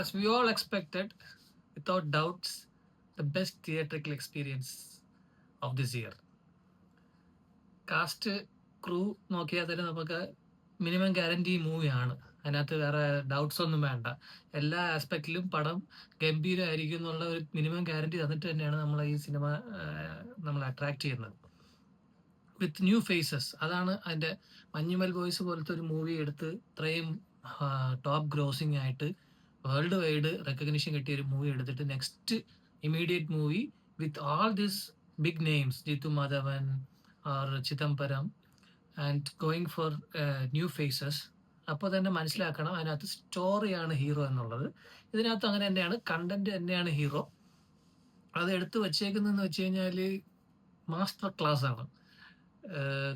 As we all expected, without doubts, the best theatrical experience of this year. Cast crew നോക്കിയാൽ തന്നെ നമുക്ക് minimum guarantee മൂവിയാണ്. അതിനകത്ത് വേറെ ഡൗട്ട്സ് ഒന്നും വേണ്ട. എല്ലാ ആസ്പെക്റ്റിലും പടം ഗംഭീരമായിരിക്കും എന്നുള്ള ഒരു മിനിമം ഗ്യാരണ്ടി തന്നിട്ട് തന്നെയാണ് നമ്മൾ ഈ സിനിമ നമ്മൾ അട്രാക്ട് ചെയ്യുന്നത്. With new faces. അതാണ് അതിൻ്റെ മഞ്ഞുമൽ ബോയ്സ് പോലത്തെ ഒരു മൂവി എടുത്ത് ഇത്രയും ടോപ്പ് ഗ്രോസിംഗ് ആയിട്ട് വേൾഡ് വൈഡ് റെക്കഗ്നിഷൻ കിട്ടിയ ഒരു മൂവി എടുത്തിട്ട് next immediate movie with all this big names, Jithu Madhavan or Chidambaram, and going for new faces. അപ്പോൾ തന്നെ മനസ്സിലാക്കണം അതിനകത്ത് സ്റ്റോറിയാണ് ഹീറോ എന്നുള്ളത്. ഇതിനകത്ത് അങ്ങനെ തന്നെയാണ്, കണ്ടന്റ് തന്നെയാണ് ഹീറോ. അത് എടുത്ത് വച്ചേക്കുന്നതെന്ന് വെച്ച് കഴിഞ്ഞാൽ മാസ്റ്റർ ക്ലാസ് ആണ്.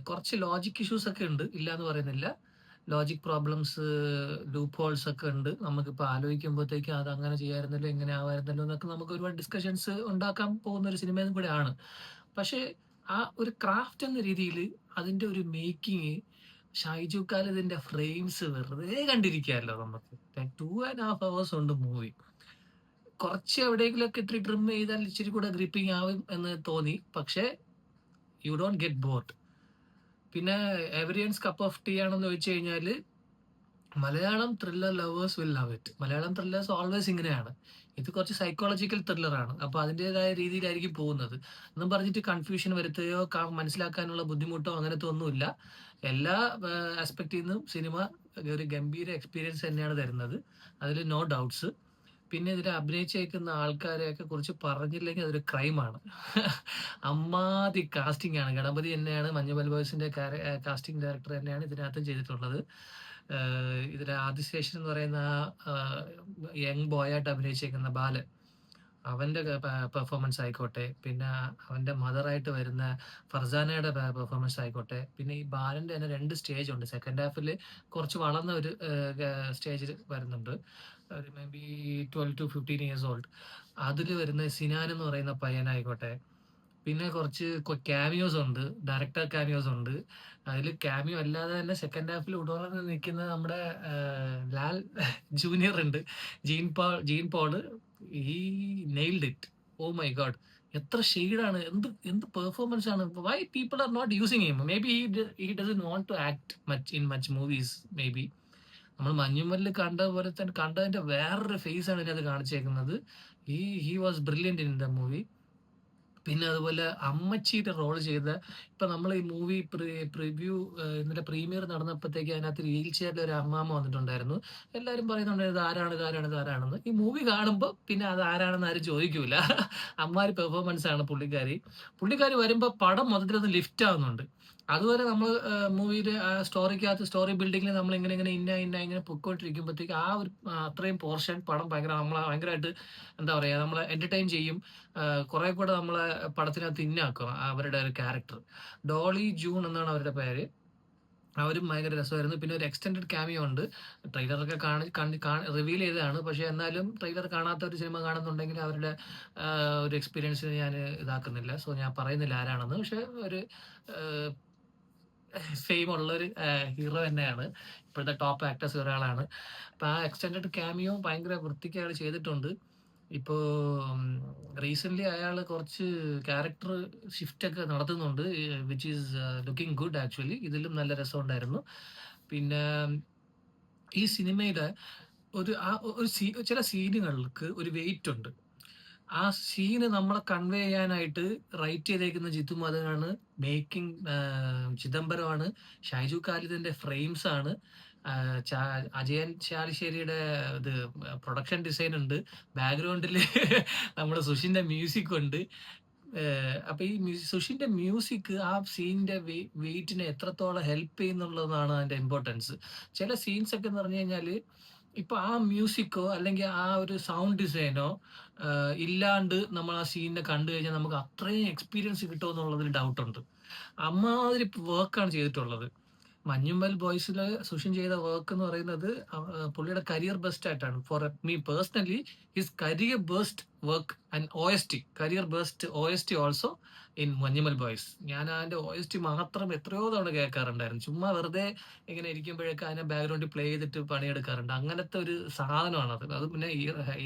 കുറച്ച് ലോജിക് ഇഷ്യൂസ് ഒക്കെ ഉണ്ട്, ഇല്ല എന്ന് പറയുന്നില്ല. ലോജിക് പ്രോബ്ലംസ്, ലൂപ്പ് ഹോൾസ് ഒക്കെ ഉണ്ട്. നമുക്കിപ്പോൾ ആലോചിക്കുമ്പോഴത്തേക്കും അത് അങ്ങനെ ചെയ്യാമായിരുന്നല്ലോ, ഇങ്ങനെ ആവായിരുന്നല്ലോ എന്നൊക്കെ നമുക്ക് ഒരുപാട് ഡിസ്കഷൻസ് ഉണ്ടാക്കാൻ പോകുന്ന ഒരു സിനിമയും കൂടെ ആണ്. പക്ഷേ ആ ഒരു ക്രാഫ്റ്റ് എന്ന രീതിയിൽ അതിൻ്റെ ഒരു മേക്കിങ്, ഷൈജു ഖാലിദിന്റെ ഫ്രെയിംസ് വെറുതെ കണ്ടിരിക്കാമല്ലോ നമുക്ക്. 2.5 hours ഉണ്ട് മൂവി. കുറച്ച് എവിടെയെങ്കിലുമൊക്കെ ഇത്തിരി ട്രിം ചെയ്താൽ ഇച്ചിരി കൂടെ ഗ്രിപ്പിംഗ് ആവും എന്ന് തോന്നി. പക്ഷേ യു ഡോണ്ട് ഗെറ്റ് ബോർഡ്. പിന്നെ എവരിയൻസ് കപ്പ് ഓഫ് ടീ ആണെന്ന് ചോദിച്ചു കഴിഞ്ഞാൽ Malayalam thriller lovers will love it. Malayalam thrillers always ഇങ്ങനെയാണ്. ഇത് കുറച്ച് സൈക്കോളജിക്കൽ ത്രില്ലറാണ്. അപ്പോൾ അതിൻ്റെതായ രീതിയിലായിരിക്കും പോകുന്നത്. എന്നും പറഞ്ഞിട്ട് കൺഫ്യൂഷൻ വരുത്തുകയോ മനസ്സിലാക്കാനുള്ള ബുദ്ധിമുട്ടോ അങ്ങനത്തെ ഒന്നുമില്ല. എല്ലാ ആസ്പെക്റ്റിൽ നിന്നും സിനിമ ഒരു ഗംഭീര എക്സ്പീരിയൻസ് തന്നെയാണ് തരുന്നത്, അതിൽ നോ ഡൗട്ട്സ്. പിന്നെ ഇതിൽ അഭിനയിച്ചേക്കുന്ന ആൾക്കാരെയൊക്കെ കുറിച്ച് പറഞ്ഞില്ലെങ്കിൽ അതൊരു ക്രൈമാണ്. അമ്മാതി കാസ്റ്റിംഗ് ആണ്. ഗണപതി തന്നെയാണ് മഞ്ഞുമൽ ബോയ്സിന്റെ കാസ്റ്റിംഗ് ഡയറക്ടർ തന്നെയാണ് ഇതിനകത്തും ചെയ്തിട്ടുള്ളത്. ഇതിലെ ആദിശേഷൻ എന്ന് പറയുന്ന യങ് ബോയ് ആയിട്ട് അഭിനയിച്ചേക്കുന്ന ബാലൻ, അവൻ്റെ പെർഫോമൻസ് ആയിക്കോട്ടെ, പിന്നെ അവൻ്റെ മദറായിട്ട് വരുന്ന ഫർസാനയുടെ പെർഫോമൻസ് ആയിക്കോട്ടെ, പിന്നെ ഈ ബാലൻ്റെ തന്നെ 2 സ്റ്റേജ് ഉണ്ട്. സെക്കൻഡ് ഹാഫിൽ കുറച്ച് വളർന്ന ഒരു സ്റ്റേജിൽ വരുന്നുണ്ട്, ഒരു may be 12 to 15 years old. അതിൽ വരുന്ന സിനാൻ എന്ന് പറയുന്ന പയ്യനായിക്കോട്ടെ. പിന്നെ കുറച്ച് ക്യാമിയോസ് ഉണ്ട്, ഡയറക്ടർ ക്യാമിയോസ് ഉണ്ട്. അതിൽ ക്യാമിയോ അല്ലാതെ തന്നെ സെക്കൻഡ് ഹാഫിൽ ഉടനെ നിൽക്കുന്ന നമ്മുടെ ലാൽ ജൂനിയർ ഉണ്ട്, Jean Paul. He nailed it. Oh my god, എത്ര ഷെയ്ഡാണ്, എന്ത് പെർഫോമൻസ് ആണ്. Why people are not using him? Maybe he doesn't want to act much movies. Maybe നമ്മൾ മഞ്ഞുമല്ലിൽ കണ്ട പോലെ തന്നെ കണ്ടതിന്റെ വേറൊരു ഫേസ് ആണ് ഇതിനകത്ത് കാണിച്ചേക്കുന്നത്. He was brilliant in the movie. പിന്നെ അതുപോലെ അമ്മച്ചിയുടെ റോൾ ചെയ്ത, ഇപ്പൊ നമ്മൾ ഈ മൂവി പ്രിവ്യൂ ഇന്നലെ പ്രീമിയർ നടന്നപ്പോഴത്തേക്ക് അതിനകത്ത് വീൽ ചെയറിൽ ഒരു അമ്മാമ്മ വന്നിട്ടുണ്ടായിരുന്നു. എല്ലാവരും പറയുന്നുണ്ടായിരുന്നു ആരാണെന്ന്. ഈ മൂവി കാണുമ്പോൾ പിന്നെ അത് ആരാണെന്ന് ആരും ചോദിക്കൂല. അമ്മാരി പെർഫോമൻസ് ആണ് പുള്ളിക്കാരി വരുമ്പോൾ പടം മൊത്തത്തിലൊന്ന് ലിഫ്റ്റ് ആവുന്നുണ്ട്. അതുവരെ നമ്മൾ മൂവിയിൽ സ്റ്റോറിക്കകത്ത് സ്റ്റോറി ബിൽഡിങ്ങിൽ നമ്മൾ ഇങ്ങനെ ഇങ്ങനെ പൊയ്ക്കൊണ്ടിരിക്കുമ്പോഴത്തേക്ക് ആ ഒരു അത്രയും പോർഷൻ പടം നമ്മളെ ഭയങ്കരമായിട്ട് എന്താ പറയുക, നമ്മളെ എന്റർടൈൻ ചെയ്യും. കുറെ കൂടെ നമ്മളെ പടത്തിനകത്ത് ഇന്നാക്കും അവരുടെ ഒരു ക്യാരക്ടർ. ഡോളി ജൂൺ എന്നാണ് അവരുടെ പേര്. അവരും ഭയങ്കര രസമായിരുന്നു. പിന്നെ ഒരു എക്സ്റ്റെൻഡഡ് ക്യാമിയോ ഉണ്ട്. ട്രെയിലറൊക്കെ റിവീൽ ചെയ്തതാണ്, പക്ഷെ എന്നാലും ട്രെയിലർ കാണാത്ത ഒരു സിനിമ കാണുന്നുണ്ടെങ്കിൽ അവരുടെ ഒരു എക്സ്പീരിയൻസ് ഞാൻ ഇതാക്കുന്നില്ല. സോ ഞാൻ പറയുന്നില്ല ആരാണെന്ന്. പക്ഷെ ഒരു ഫെയിം ഉള്ളൊരു ഹീറോ തന്നെയാണ്, ഇപ്പോഴത്തെ ടോപ്പ് ആക്ടേഴ്സ് ഒരാളാണ്. അപ്പം ആ എക്സ്റ്റെൻഡഡ് ക്യാമിയോ ഭയങ്കര വൃത്തിക്ക് അയാൾ ചെയ്തിട്ടുണ്ട്. ഇപ്പോൾ റീസെൻ്റ്ലി അയാൾ കുറച്ച് ക്യാരക്ടർ ഷിഫ്റ്റ് ഒക്കെ നടത്തുന്നുണ്ട്, which is looking good actually. ഇതിലും നല്ല രസമുണ്ടായിരുന്നു. പിന്നെ ഈ സിനിമയുടെ ചില സീനുകൾക്ക് ഒരു വെയിറ്റ് ഉണ്ട്. ആ സീന് നമ്മളെ കൺവേ ചെയ്യാനായിട്ട് റൈറ്റ് ചെയ്തേക്കുന്ന ജിത്തു മാധവനാണ്, മേക്കിംഗ് ചിദംബരമാണ്, ഷൈജു ഖാലിദിന്റെ ഫ്രെയിംസ് ആണ്, അജയൻ ചാലിശ്ശേരിയുടെ ഇത് പ്രൊഡക്ഷൻ ഡിസൈൻ ഉണ്ട്, ബാക്ക്ഗ്രൗണ്ടിൽ നമ്മുടെ സുഷിന്റെ മ്യൂസിക് ഉണ്ട്. അപ്പൊ ഈ സുഷിന്റെ മ്യൂസിക് ആ സീനിന്റെ വെയിറ്റിനെ എത്രത്തോളം ഹെൽപ്പ് ചെയ്യുന്നുള്ളതാണ് അതിന്റെ ഇമ്പോർട്ടൻസ്. ചില സീൻസ് ഒക്കെ എന്ന് പറഞ്ഞു കഴിഞ്ഞാല് ഇപ്പൊ ആ മ്യൂസിക്കോ അല്ലെങ്കിൽ ആ ഒരു സൗണ്ട് ഡിസൈനോ ഇല്ലാണ്ട് നമ്മൾ ആ സീനിനെ കണ്ടു കഴിഞ്ഞാൽ നമുക്ക് അത്രയും എക്സ്പീരിയൻസ് കിട്ടുമോ എന്നുള്ളതിൽ ഡൗട്ടുണ്ട്. അമ്മാതിരി വർക്കാണ് ചെയ്തിട്ടുള്ളത്. മഞ്ഞുമ്മൽ ബോയ്സിൽ സുഷിൻ ചെയ്ത വർക്ക് എന്ന് പറയുന്നത് പുള്ളിയുടെ കരിയർ ബെസ്റ്റ് ആയിട്ടാണ്. For me personally his career best work and career best OST also in Manjummel boys. ഞാൻ അതിന്റെ OST മാത്രം എത്രയോ തവണ കേൾക്കാറുണ്ടായിരുന്നു. ചുമ്മാ വെറുതെ ഇങ്ങനെ ഇരിക്കുമ്പോഴൊക്കെ അതിനെ ബാക്ക്ഗ്രൗണ്ടിൽ പ്ലേ ചെയ്തിട്ട് പണിയെടുക്കാറുണ്ട്. അങ്ങനത്തെ ഒരു സാധനമാണ് അത്. അത് പിന്നെ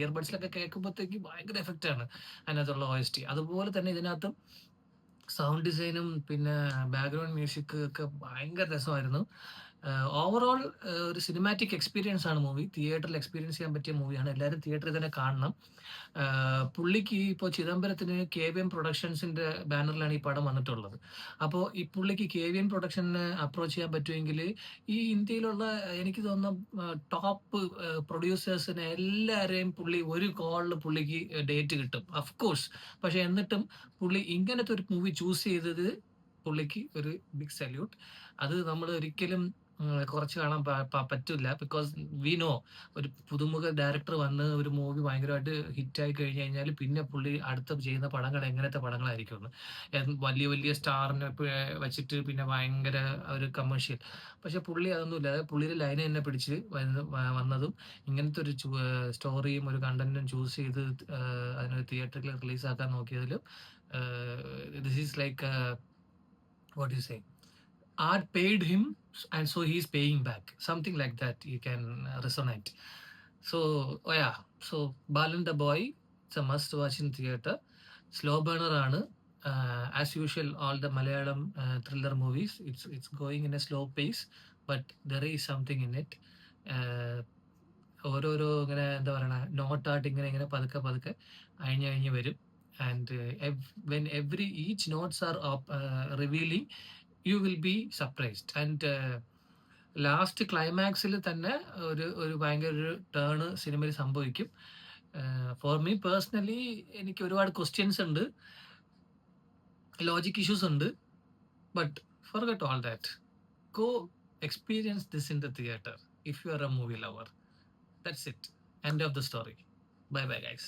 ഇയർബഡ്സിലൊക്കെ കേൾക്കുമ്പോഴത്തേക്ക് ഭയങ്കര എഫക്റ്റ് ആണ് അതിനകത്തുള്ള OST. അതുപോലെ തന്നെ ഇതിനകത്തും സൗണ്ട് ഡിസൈനും പിന്നെ ബാക്ക്ഗ്രൗണ്ട് മ്യൂസിക് ഒക്കെ ഭയങ്കര രസമായിരുന്നു. ഓവറോൾ ഒരു സിനിമാറ്റിക് എക്സ്പീരിയൻസ് ആണ് മൂവി. തിയേറ്ററിൽ എക്സ്പീരിയൻസ് ചെയ്യാൻ പറ്റിയ മൂവിയാണ്. എല്ലാവരും തിയേറ്ററിൽ തന്നെ കാണണം. പുള്ളിക്ക് ഇപ്പോൾ ചിദംബരത്തിന് KVM പ്രൊഡക്ഷൻസിന്റെ ബാനറിലാണ് ഈ പടം വന്നിട്ടുള്ളത്. അപ്പോൾ ഈ പുള്ളിക്ക് KVM പ്രൊഡക്ഷനെ അപ്രോച്ച് ചെയ്യാൻ പറ്റുമെങ്കിൽ ഈ ഇന്ത്യയിലുള്ള എനിക്ക് തോന്നുന്ന ടോപ്പ് പ്രൊഡ്യൂസേഴ്സിനെ എല്ലാവരെയും പുള്ളി ഒരു കോളിൽ പുള്ളിക്ക് ഡേറ്റ് കിട്ടും അഫ്കോഴ്സ്. പക്ഷെ എന്നിട്ടും പുള്ളി ഇങ്ങനത്തെ ഒരു മൂവി ചൂസ് ചെയ്തത് പുള്ളിക്ക് ഒരു ബിഗ് സല്യൂട്ട്. അത് നമ്മൾ ഒരിക്കലും കുറച്ച് കാണാൻ പറ്റില്ല. ബിക്കോസ് വി നോ ഒരു പുതുമുഖ ഡയറക്ടർ വന്ന് ഒരു മൂവി ഭയങ്കരമായിട്ട് ഹിറ്റായി കഴിഞ്ഞു കഴിഞ്ഞാൽ പിന്നെ പുള്ളി അടുത്ത ചെയ്യുന്ന പടങ്ങൾ എങ്ങനത്തെ പടങ്ങളായിരിക്കും എന്ന്. വലിയ വലിയ സ്റ്റാറിനെ വെച്ചിട്ട് പിന്നെ ഭയങ്കര ഒരു കമേഴ്ഷ്യൽ. പക്ഷെ പുള്ളി അതൊന്നുമില്ല. പുള്ളിയുടെ ലൈന് തന്നെ പിടിച്ച് വന്നതും ഇങ്ങനത്തെ ഒരു സ്റ്റോറിയും ഒരു കണ്ടന്റും ചൂസ് ചെയ്ത് അതിനൊരു തിയേറ്ററിൽ റിലീസാക്കാൻ നോക്കിയതിലും this is like what do you say, art paid him and so he's paying back, something like that you can resonate. So yeah, so Balan the Boy, it's a must watch in theater. Slow burner ആണ്. As usual all the Malayalam thriller movies, it's going in a slow pace but there is something in it. ഓരോരോ ഇങ്ങനെ എന്താ പറയണ നോട്ടായിട്ട് ഇങ്ങനെ പതുക്കെ പതുക്കെ അഴിഞ്ഞ് വരും. And when each notes are revealing you will be surprised. And last ക്ലൈമാക്സിൽ തന്നെ ഒരു ഭയങ്കര ഒരു ടേണ് സിനിമയിൽ സംഭവിക്കും. ഫോർ മീ പേഴ്സണലി എനിക്ക് ഒരുപാട് ക്വസ്റ്റ്യൻസ് ഉണ്ട്, ലോജിക് ഇഷ്യൂസ് ഉണ്ട്. But forget all that. Go experience this in the theater if you are a movie lover. That's it. End of the story. Bye bye guys.